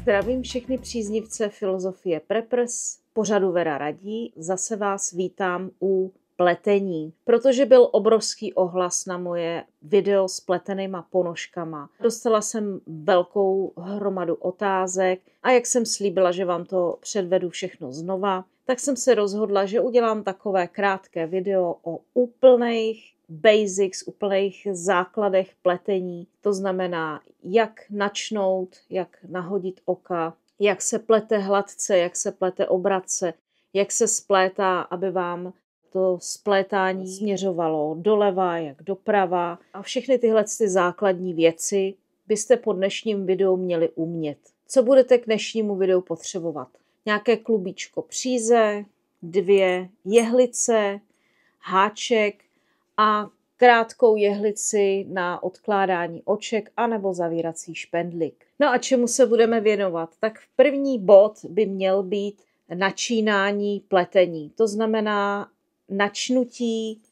Zdravím všechny příznivce filozofie Preppers, pořadu Vera radí. Zase vás vítám u pletení, protože byl obrovský ohlas na moje video s pletenýma ponožkama. Dostala jsem velkou hromadu otázek a jak jsem slíbila, že vám to předvedu všechno znova, tak jsem se rozhodla, že udělám takové krátké video o úplných basics, úplných základech pletení. To znamená, jak načnout, jak nahodit oka, jak se plete hladce, jak se plete obratce, jak se splétá, aby vám to splétání směřovalo doleva, jak doprava. A všechny tyhle základní věci byste po dnešním videu měli umět. Co budete k dnešnímu videu potřebovat? Nějaké klubíčko příze, 2 jehlice, háček a krátkou jehlici na odkládání oček anebo zavírací špendlík. No a čemu se budeme věnovat? Tak první bod by měl být načínání pletení. To znamená načnutí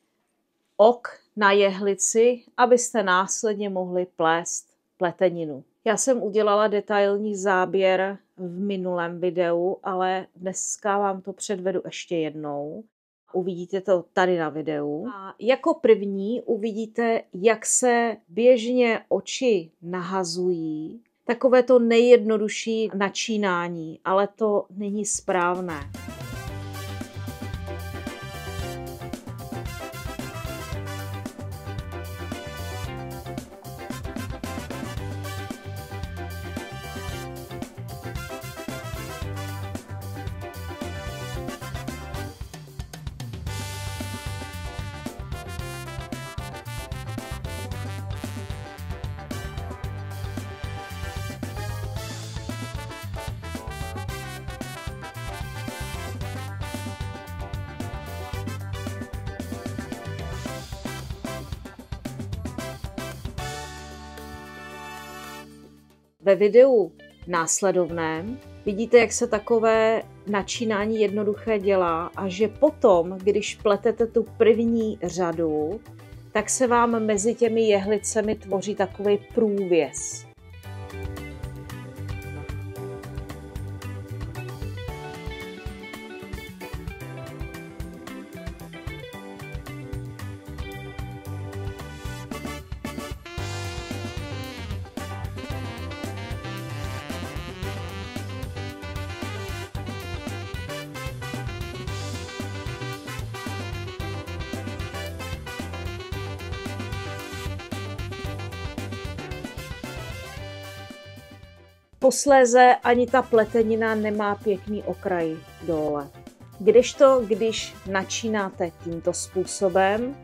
ok na jehlici, abyste následně mohli plést pleteninu. Já jsem udělala detailní záběr v minulém videu, ale dneska vám to předvedu ještě jednou. Uvidíte to tady na videu. A jako první uvidíte, jak se běžně oči nahazují. Takové to nejjednodušší načínání, ale to není správné. Ve videu následovném vidíte, jak se takové načínání jednoduché dělá a že potom, když pletete tu první řadu, tak se vám mezi těmi jehlicemi tvoří takový průvěs. Posléze ani ta pletenina nemá pěkný okraj dole. Když načínáte tímto způsobem,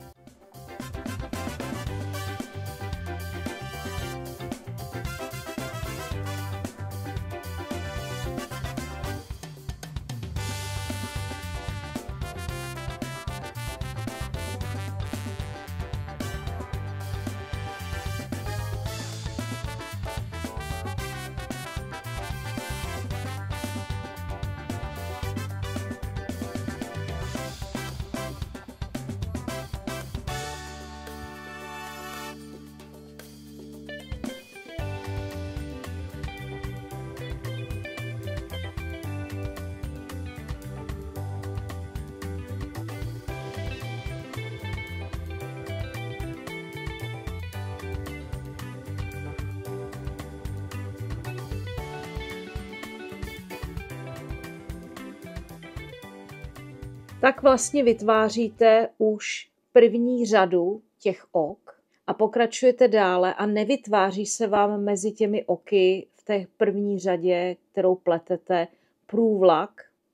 tak vlastně vytváříte už první řadu těch ok a pokračujete dále a nevytváří se vám mezi těmi oky v té první řadě, kterou pletete, průvlak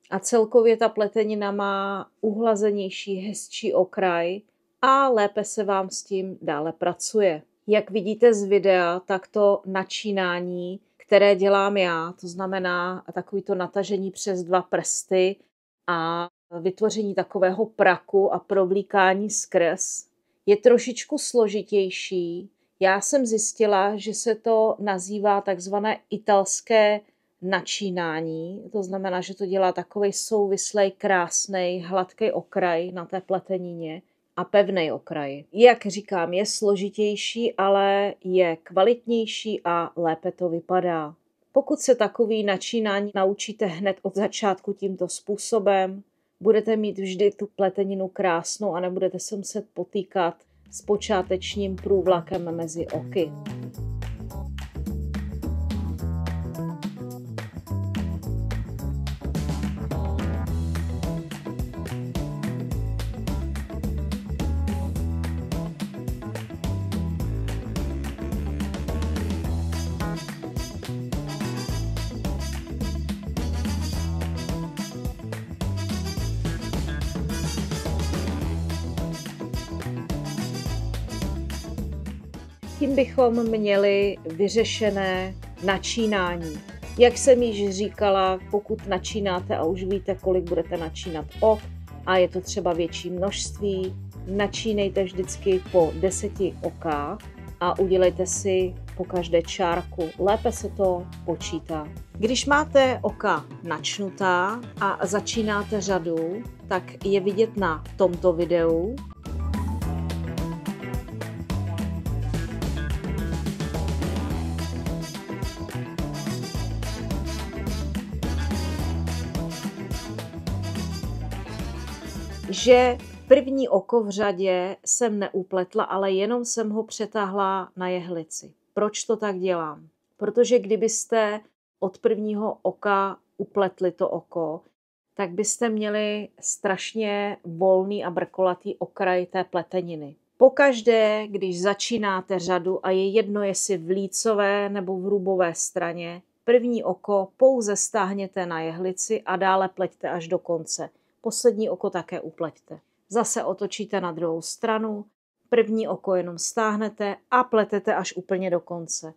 a celkově ta pletenina má uhlazenější, hezčí okraj a lépe se vám s tím dále pracuje. Jak vidíte z videa, tak to načínání, které dělám já, to znamená takovýto natažení přes 2 prsty a vytvoření takového praku a provlíkání skrz, je trošičku složitější. Já jsem zjistila, že se to nazývá takzvané italské načínání. To znamená, že to dělá takovej souvislej, krásnej, hladký okraj na té pletenině a pevný okraj. Jak říkám, je složitější, ale je kvalitnější a lépe to vypadá. Pokud se takový načínání naučíte hned od začátku tímto způsobem, budete mít vždy tu pleteninu krásnou a nebudete se muset potýkat s počátečním průvlakem mezi oky. Tím bychom měli vyřešené načínání. Jak jsem již říkala, pokud načínáte a už víte, kolik budete načínat ok a je to třeba větší množství, načínejte vždycky po 10 okách a udělejte si po každé čárku. Lépe se to počítá. Když máte oka načnutá a začínáte řadu, tak je vidět na tomto videu. Že první oko v řadě jsem neupletla, ale jenom jsem ho přetáhla na jehlici. Proč to tak dělám? Protože kdybyste od prvního oka upletli to oko, tak byste měli strašně volný a brkolatý okraj té pleteniny. Pokaždé, když začínáte řadu a je jedno, jestli v lícové nebo v hrubové straně, první oko pouze stáhněte na jehlici a dále pleťte až do konce. Poslední oko také upleťte. Zase otočíte na druhou stranu, první oko jenom stáhnete a pletete až úplně do konce.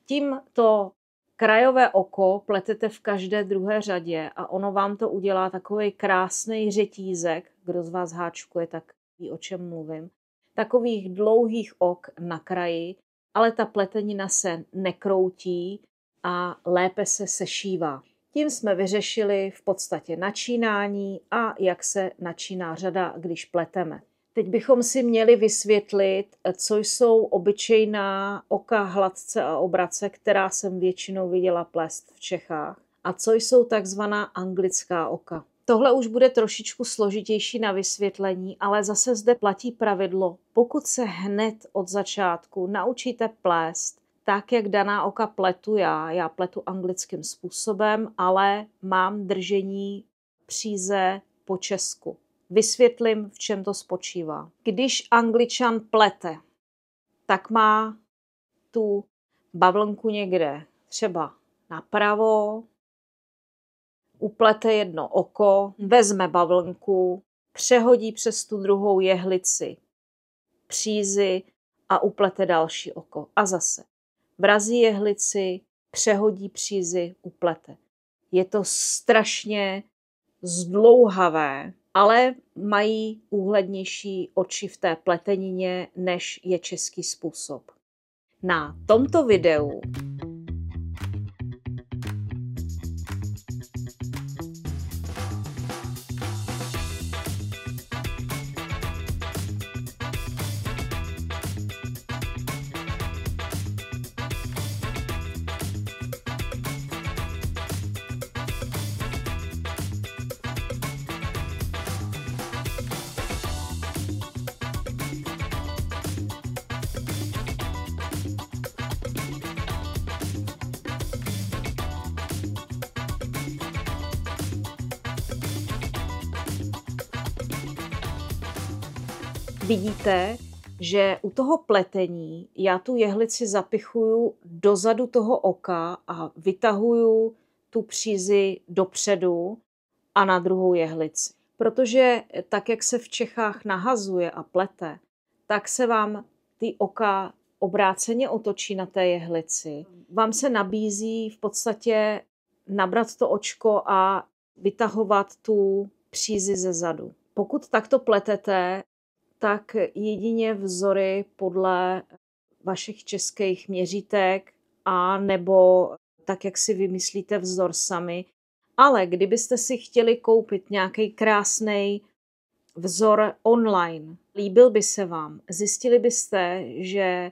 Tímto krajové oko pletete v každé druhé řadě a ono vám to udělá takový krásný řetízek, kdo z vás háčkuje, tak ví, o čem mluvím, takových dlouhých ok na kraji, ale ta pletenina se nekroutí a lépe se sešívá. Tím jsme vyřešili v podstatě načínání a jak se načíná řada, když pleteme. Teď bychom si měli vysvětlit, co jsou obyčejná oka hladce a obrace, která jsem většinou viděla plést v Čechách, a co jsou takzvaná anglická oka. Tohle už bude trošičku složitější na vysvětlení, ale zase zde platí pravidlo. Pokud se hned od začátku naučíte plést tak, jak daná oka pletu já pletu anglickým způsobem, ale mám držení příze po česku. Vysvětlím, v čem to spočívá. Když Angličan plete, tak má tu bavlnku někde třeba napravo, uplete jedno oko, vezme bavlnku, přehodí přes tu druhou jehlici přízy a uplete další oko. A zase vrazí jehlici, přehodí přízy, uplete. Je to strašně zdlouhavé, ale mají úhlednější oči v té pletenině, než je český způsob. Na tomto videu vidíte, že u toho pletení já tu jehlici zapichuju dozadu toho oka a vytahuju tu přízi dopředu a na druhou jehlici. Protože tak, jak se v Čechách nahazuje a plete, tak se vám ty oka obráceně otočí na té jehlici. Vám se nabízí v podstatě nabrat to očko a vytahovat tu přízi ze zadu. Pokud takto pletete, tak jedině vzory podle vašich českých měřítek a nebo tak, jak si vymyslíte vzor sami. Ale kdybyste si chtěli koupit nějaký krásný vzor online, líbil by se vám, zjistili byste, že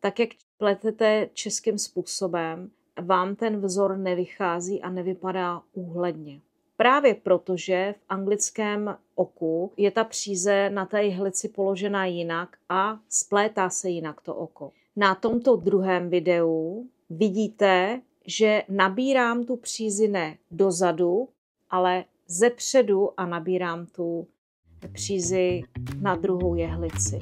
tak, jak pletete českým způsobem, vám ten vzor nevychází a nevypadá úhledně. Právě protože v anglickém oku je ta příze na té jehlici položená jinak a splétá se jinak to oko. Na tomto druhém videu vidíte, že nabírám tu přízi ne dozadu, ale zepředu a nabírám tu přízi na druhou jehlici.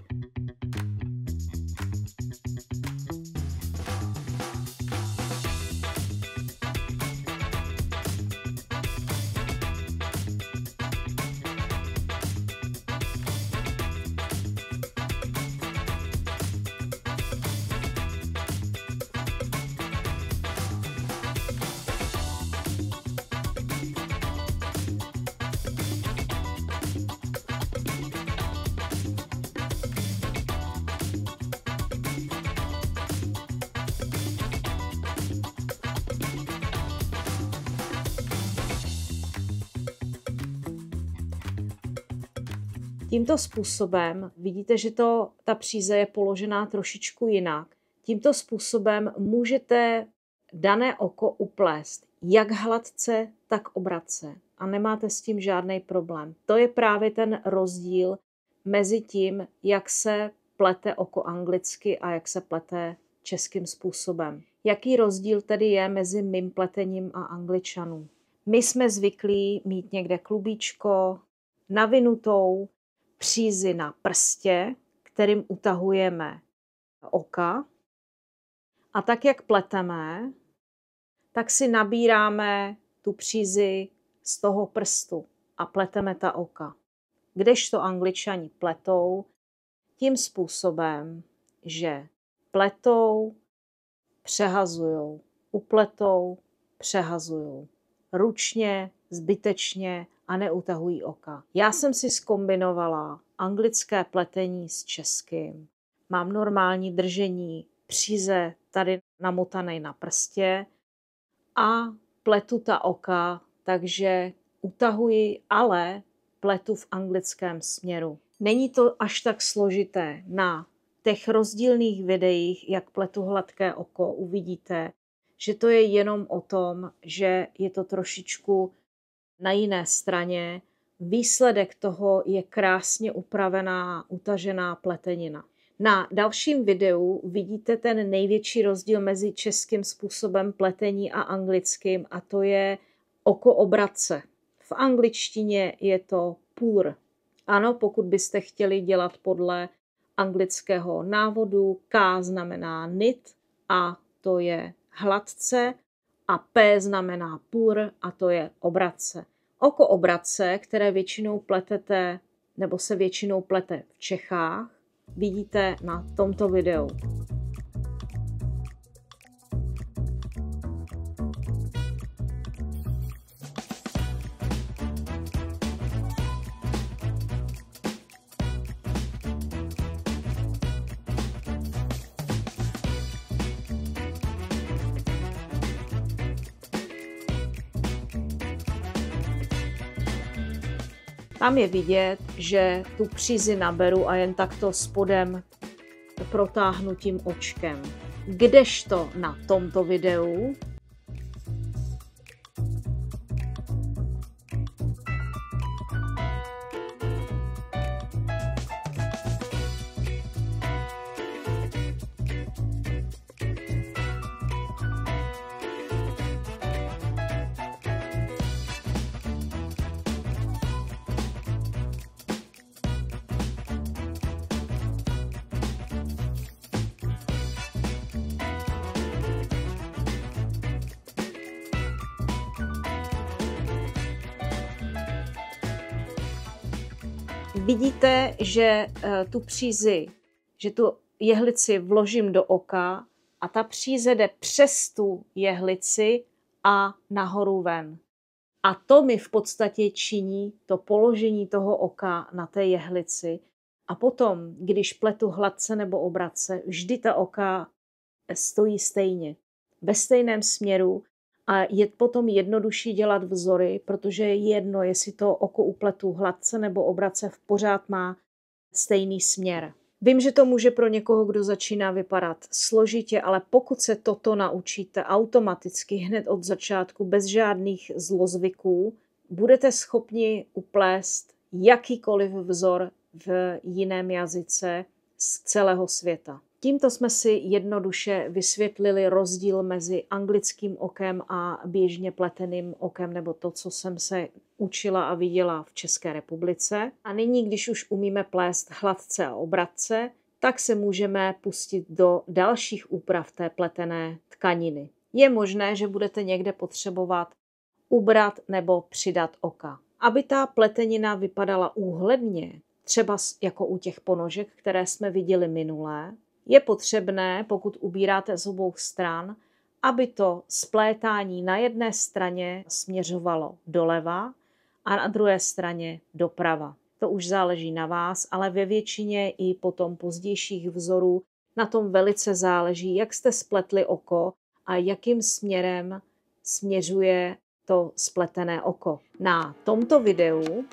Tímto způsobem vidíte, že ta příze je položená trošičku jinak. Tímto způsobem můžete dané oko uplést jak hladce, tak obratce a nemáte s tím žádný problém. To je právě ten rozdíl mezi tím, jak se plete oko anglicky a jak se plete českým způsobem. Jaký rozdíl tedy je mezi mým pletením a Angličanů? My jsme zvyklí mít někde klubíčko, navinutou přízi na prstě, kterým utahujeme oka. A tak, jak pleteme, tak si nabíráme tu přízi z toho prstu a pleteme ta oka. Kdežto Angličani pletou tím způsobem, že pletou, přehazujou, upletou, přehazujou. Ručně, zbytečně a neutahují oka. Já jsem si zkombinovala anglické pletení s českým. Mám normální držení příze tady namotanej na prstě a pletu ta oka, takže utahuji, ale pletu v anglickém směru. Není to až tak složité. Na těch rozdílných videích, jak pletu hladké oko, uvidíte, že to je jenom o tom, že je to trošičku na jiné straně. Výsledek toho je krásně upravená, utažená pletenina. Na dalším videu vidíte ten největší rozdíl mezi českým způsobem pletení a anglickým, a to je oko obratce. V angličtině je to pour. Ano, pokud byste chtěli dělat podle anglického návodu, K znamená knit a to je hladce a P znamená pour a to je obratce. Oko obratce, které většinou pletete nebo se většinou plete v Čechách, vidíte na tomto videu. Tam je vidět, že tu přízi naberu a jen takto spodem protáhnu tím očkem. Kdežto na tomto videu vidíte, že tu přízi, že tu jehlici vložím do oka a ta příze jde přes tu jehlici a nahoru ven. A to mi v podstatě činí to položení toho oka na té jehlici. A potom, když pletu hladce nebo obratce, vždy ta oka stojí stejně, ve stejném směru. A je potom jednodušší dělat vzory, protože je jedno, jestli to oko upletu hladce nebo obratce, v pořád má stejný směr. Vím, že to může pro někoho, kdo začíná, vypadat složitě, ale pokud se toto naučíte automaticky hned od začátku, bez žádných zlozvyků, budete schopni uplést jakýkoliv vzor v jiném jazyce z celého světa. Tímto jsme si jednoduše vysvětlili rozdíl mezi anglickým okem a běžně pleteným okem, nebo to, co jsem se učila a viděla v České republice. A nyní, když už umíme plést hladce a obratce, tak se můžeme pustit do dalších úprav té pletené tkaniny. Je možné, že budete někde potřebovat ubrat nebo přidat oka. Aby ta pletenina vypadala úhledně, třeba jako u těch ponožek, které jsme viděli minulé, je potřebné, pokud ubíráte z obou stran, aby to splétání na jedné straně směřovalo doleva a na druhé straně doprava. To už záleží na vás, ale ve většině i potom pozdějších vzorů na tom velice záleží, jak jste spletli oko a jakým směrem směřuje to spletené oko. Na tomto videu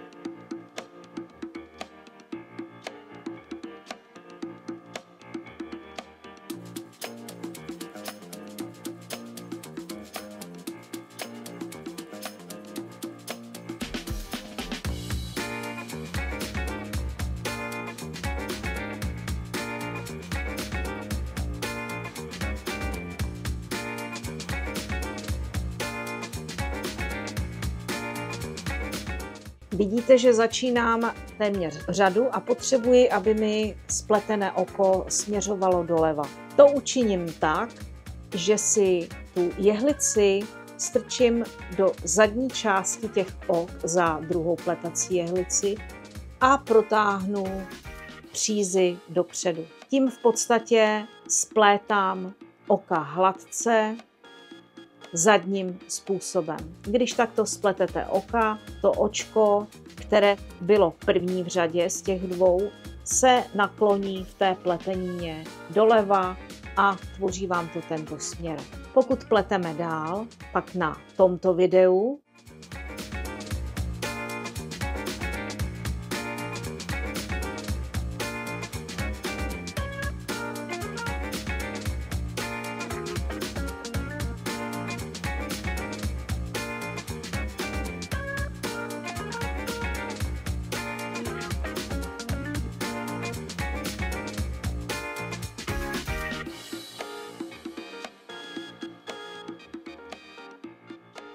vidíte, že začínám téměř řadu a potřebuji, aby mi spletené oko směřovalo doleva. To učiním tak, že si tu jehlici strčím do zadní části těch ok za druhou pletací jehlici a protáhnu přízy dopředu. Tím v podstatě splétám oka hladce, zadním způsobem. Když takto spletete oka, to očko, které bylo první v řadě z těch dvou, se nakloní v té pletenině doleva a tvoří vám to tento směr. Pokud pleteme dál, pak na tomto videu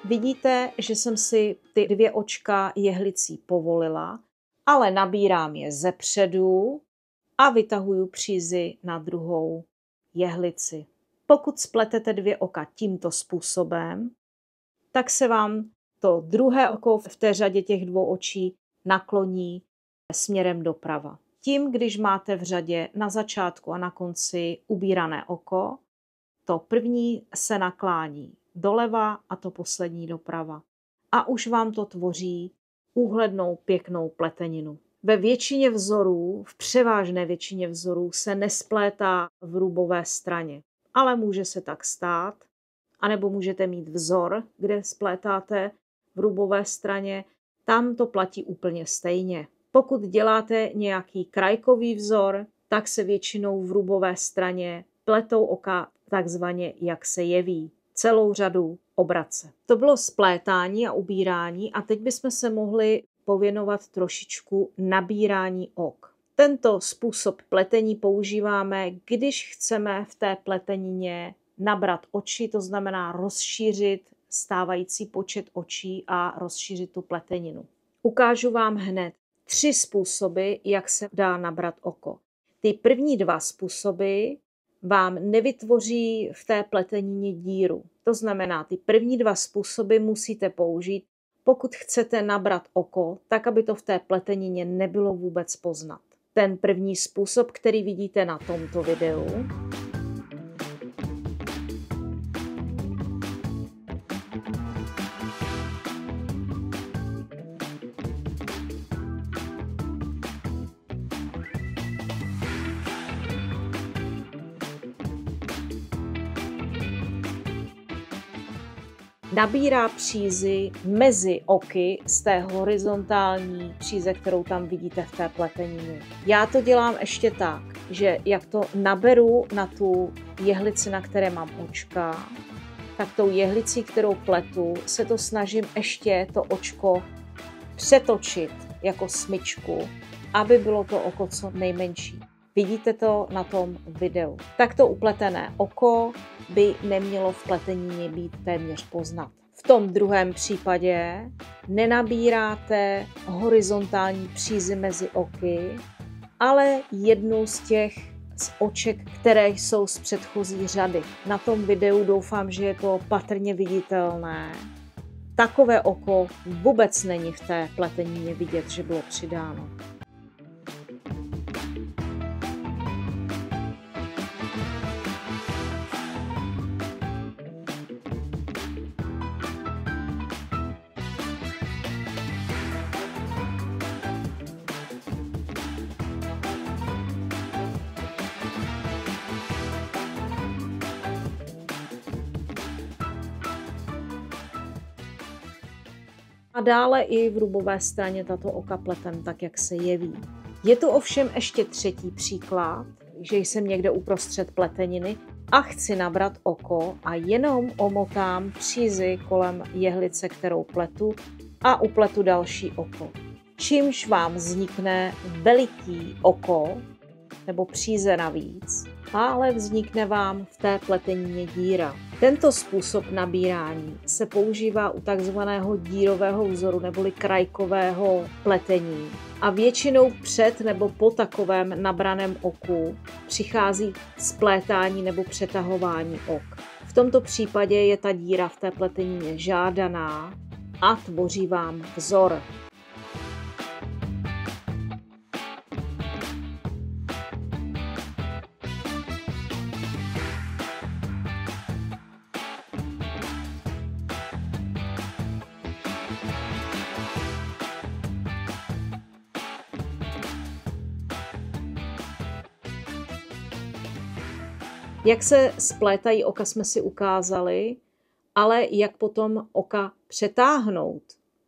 vidíte, že jsem si ty dvě očka jehlicí povolila, ale nabírám je zepředu a vytahuju přízy na druhou jehlici. Pokud spletete dvě oka tímto způsobem, tak se vám to druhé oko v té řadě těch dvou očí nakloní směrem doprava. Tím, když máte v řadě na začátku a na konci ubírané oko, to první se naklání doleva a to poslední doprava. A už vám to tvoří úhlednou pěknou pleteninu. Ve většině vzorů, v převážné většině vzorů se nesplétá v rubové straně, ale může se tak stát, anebo můžete mít vzor, kde splétáte v rubové straně, tam to platí úplně stejně. Pokud děláte nějaký krajkový vzor, tak se většinou v rubové straně pletou oka takzvaně jak se jeví. Celou řadu obratce. To bylo splétání a ubírání a teď bychom se mohli pověnovat trošičku nabírání ok. Tento způsob pletení používáme, když chceme v té pletenině nabrat oči, to znamená rozšířit stávající počet očí a rozšířit tu pleteninu. Ukážu vám hned 3 způsoby, jak se dá nabrat oko. Ty první 2 způsoby vám nevytvoří v té pletenině díru. To znamená, ty první 2 způsoby musíte použít, pokud chcete nabrat oko, tak aby to v té pletenině nebylo vůbec poznat. Ten první způsob, který vidíte na tomto videu, nabírá přízy mezi oky z té horizontální příze, kterou tam vidíte v té pletenině. Já to dělám ještě tak, že jak to naberu na tu jehlici, na které mám očka, tak tou jehlicí, kterou pletu, se to snažím ještě to očko přetočit jako smyčku, aby bylo to oko co nejmenší. Vidíte to na tom videu. Takto upletené oko by nemělo v pletenině být téměř poznat. V tom druhém případě nenabíráte horizontální přízy mezi oky, ale jednu z těch oček, které jsou z předchozí řady. Na tom videu doufám, že je to patrně viditelné. Takové oko vůbec není v té pletenině vidět, že bylo přidáno. A dále i v rubové straně tato oka pletem tak, jak se jeví. Je tu ovšem ještě třetí příklad, že jsem někde uprostřed pleteniny a chci nabrat oko a jenom omotám přízy kolem jehlice, kterou pletu a upletu další oko. Čímž vám vznikne veliký oko nebo příze navíc, ale vznikne vám v té pletenině díra. Tento způsob nabírání se používá u takzvaného dírového vzoru neboli krajkového pletení a většinou před nebo po takovém nabraném oku přichází splétání nebo přetahování ok. V tomto případě je ta díra v té pletenině žádaná a tvoří vám vzor. Jak se splétají oka, jsme si ukázali, ale jak potom oka přetáhnout,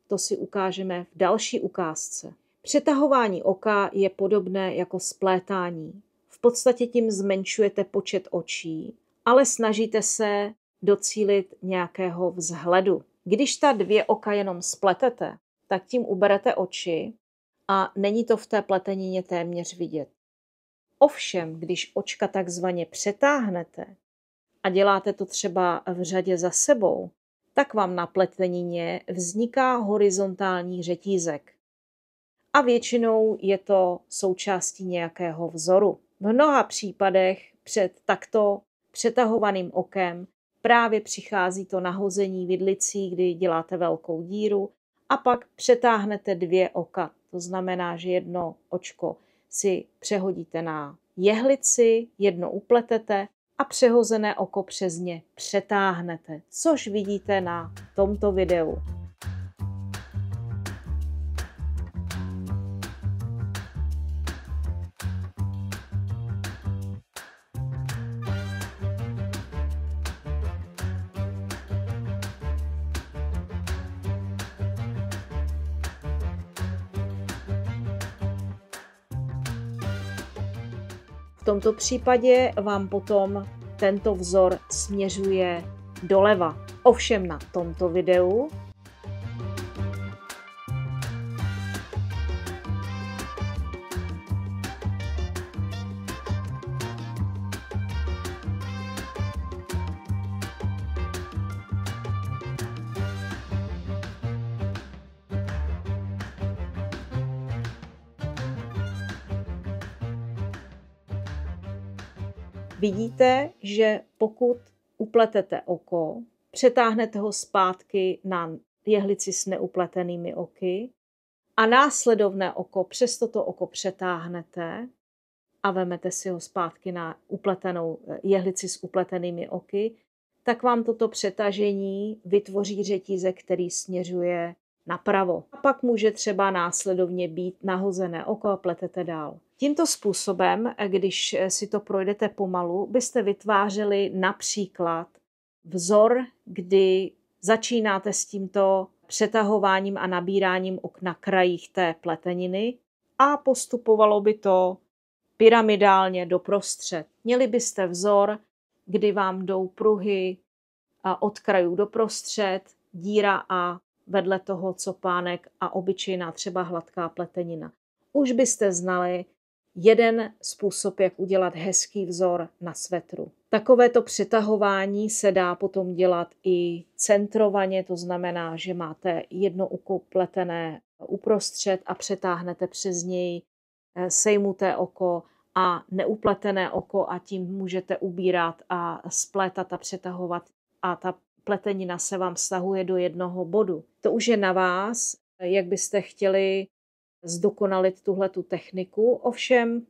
to si ukážeme v další ukázce. Přetahování oka je podobné jako splétání. V podstatě tím zmenšujete počet očí, ale snažíte se docílit nějakého vzhledu. Když ta dvě oka jenom spletete, tak tím uberete oči a není to v té pletenině téměř vidět. Ovšem, když očka takzvaně přetáhnete a děláte to třeba v řadě za sebou, tak vám na pletenině vzniká horizontální řetízek. A většinou je to součástí nějakého vzoru. V mnoha případech před takto přetahovaným okem právě přichází to nahození vidlicí, kdy děláte velkou díru a pak přetáhnete dvě oka. To znamená, že jedno očko si přehodíte na jehlici, jedno upletete a přehozené oko přes ně přetáhnete, což vidíte na tomto videu. V tomto případě vám potom tento vzor směřuje doleva. Ovšem na tomto videu vidíte, že pokud upletete oko, přetáhnete ho zpátky na jehlici s neupletenými oky a následovné oko přes toto oko přetáhnete a vemete si ho zpátky na upletenou jehlici s upletenými oky, tak vám toto přetažení vytvoří řetízek, který směřuje napravo. A pak může třeba následovně být nahozené oko a pletete dál. Tímto způsobem, když si to projdete pomalu, byste vytvářeli například vzor, kdy začínáte s tímto přetahováním a nabíráním ok na krajích té pleteniny a postupovalo by to pyramidálně doprostřed. Měli byste vzor, kdy vám jdou pruhy od krajů doprostřed, díra a vedle toho copánek a obyčejná třeba hladká pletenina. Už byste znali jeden způsob, jak udělat hezký vzor na svetru. Takovéto přetahování se dá potom dělat i centrovaně, to znamená, že máte jedno oko pletené uprostřed a přetáhnete přes něj sejmuté oko a neupletené oko a tím můžete ubírat a splétat a přetahovat a ta pletenina se vám vztahuje do jednoho bodu. To už je na vás, jak byste chtěli zdokonalit tuhletu techniku. Ovšem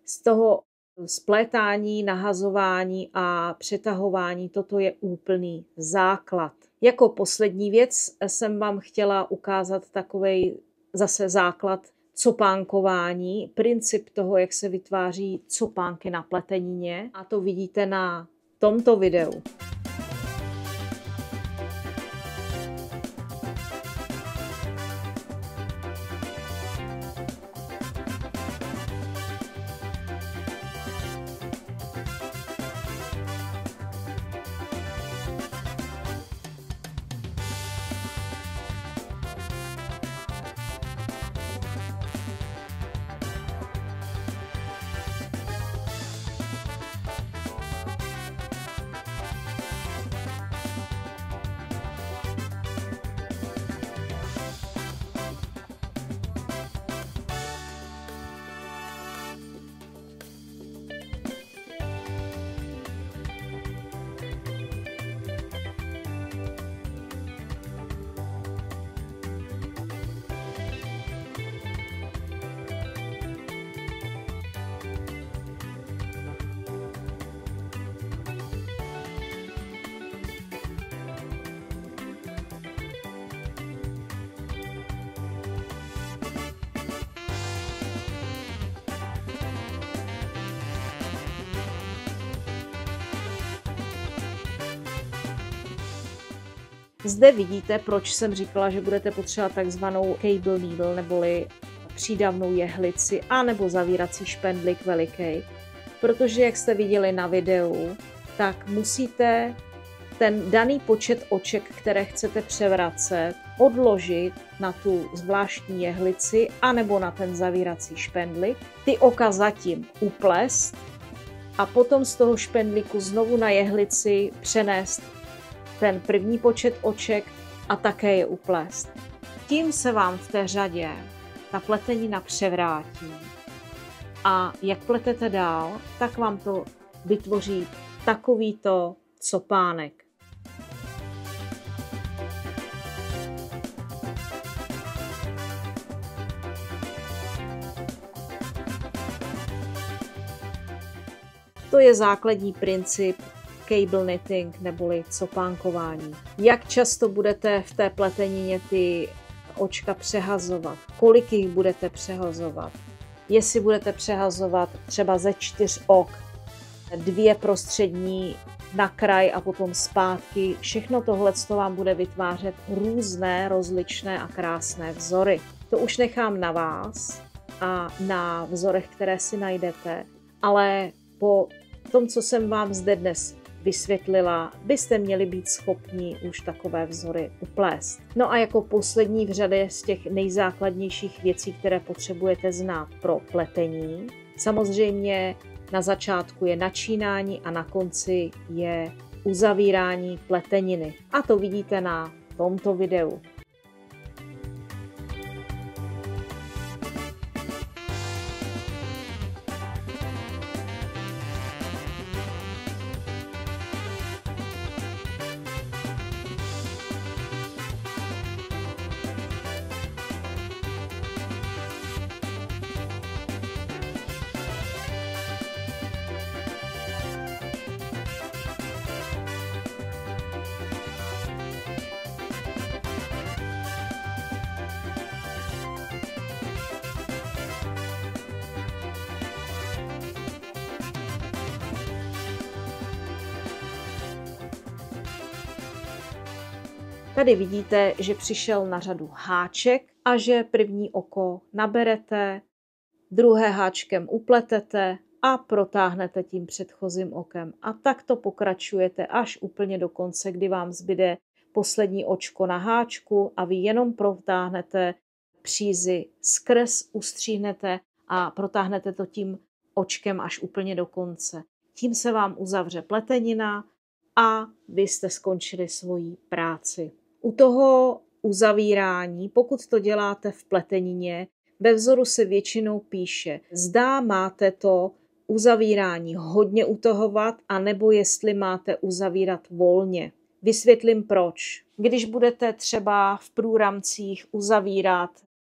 z toho splétání, nahazování a přetahování toto je úplný základ. Jako poslední věc jsem vám chtěla ukázat takovej zase základ copánkování, princip toho, jak se vytváří copánky na pletenině a to vidíte na tomto videu. Zde vidíte, proč jsem říkala, že budete potřebovat takzvanou cable needle, neboli přídavnou jehlici, anebo zavírací špendlík veliký. Protože, jak jste viděli na videu, tak musíte ten daný počet oček, které chcete převracet, odložit na tu zvláštní jehlici, anebo na ten zavírací špendlík, ty oka zatím uplést a potom z toho špendlíku znovu na jehlici přenést ten první počet oček a také je uplést. Tím se vám v té řadě ta pletenina převrátí a jak pletete dál, tak vám to vytvoří takovýto copánek. To je základní princip cable knitting neboli copánkování. Jak často budete v té pletenině ty očka přehazovat? Kolik jich budete přehazovat? Jestli budete přehazovat třeba ze 4 ok, 2 prostřední na kraj a potom zpátky, všechno tohle vám bude vytvářet různé, rozličné a krásné vzory. To už nechám na vás a na vzorech, které si najdete, ale po tom, co jsem vám zde dnes vysvětlila, byste měli být schopni už takové vzory uplést. No a jako poslední v řadě z těch nejzákladnějších věcí, které potřebujete znát pro pletení, samozřejmě na začátku je načínání a na konci je uzavírání pleteniny. A to vidíte na tomto videu. Tady vidíte, že přišel na řadu háček a že první oko naberete druhé háčkem upletete a protáhnete tím předchozím okem. A tak to pokračujete až úplně do konce, kdy vám zbyde poslední očko na háčku a vy jenom protáhnete přízy skrz, ustříhnete a protáhnete to tím očkem až úplně do konce. Tím se vám uzavře pletenina a vy jste skončili svoji práci. U toho uzavírání, pokud to děláte v pletenině, ve vzoru se většinou píše, zda máte to uzavírání hodně utahovat, anebo jestli máte uzavírat volně. Vysvětlím proč. Když budete třeba v průramcích uzavírat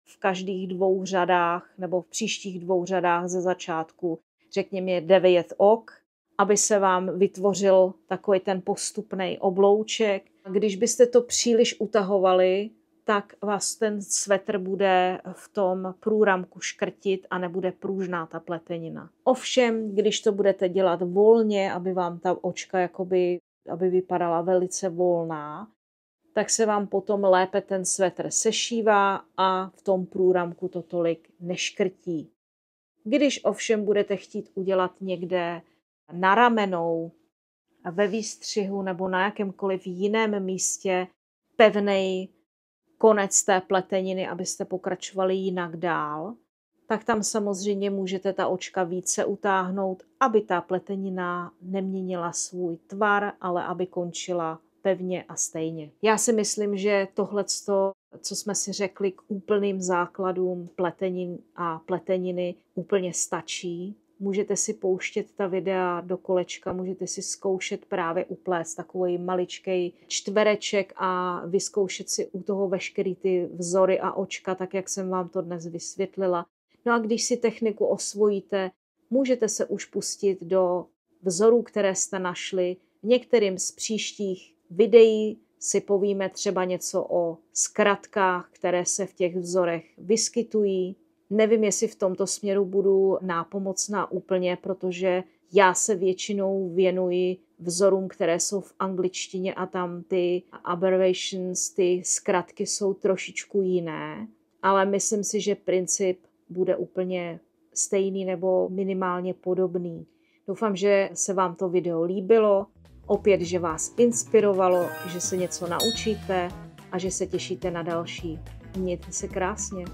v každých 2 řadách nebo v příštích 2 řadách ze začátku, řekněme 9 ok, aby se vám vytvořil takový ten postupný oblouček. Když byste to příliš utahovali, tak vás ten svetr bude v tom průramku škrtit a nebude pružná ta pletenina. Ovšem, když to budete dělat volně, aby vám ta očka aby vypadala velice volná, tak se vám potom lépe ten svetr sešívá a v tom průramku to tolik neškrtí. Když ovšem budete chtít udělat někde na ramenou, ve výstřihu nebo na jakémkoliv jiném místě pevnej konec té pleteniny, abyste pokračovali jinak dál, tak tam samozřejmě můžete ta očka více utáhnout, aby ta pletenina neměnila svůj tvar, ale aby končila pevně a stejně. Já si myslím, že tohleto, co jsme si řekli k úplným základům pletenin a pleteniny, úplně stačí. Můžete si pouštět ta videa do kolečka, můžete si zkoušet právě uplést takový maličkej čtvereček a vyzkoušet si u toho veškerý ty vzory a očka, tak jak jsem vám to dnes vysvětlila. No a když si techniku osvojíte, můžete se už pustit do vzorů, které jste našli. V některým z příštích videí si povíme třeba něco o zkratkách, které se v těch vzorech vyskytují. Nevím, jestli v tomto směru budu nápomocná úplně, protože já se většinou věnuji vzorům, které jsou v angličtině a tam ty abbreviations, ty zkratky jsou trošičku jiné, ale myslím si, že princip bude úplně stejný nebo minimálně podobný. Doufám, že se vám to video líbilo, opět, že vás inspirovalo, že se něco naučíte a že se těšíte na další. Mějte se krásně.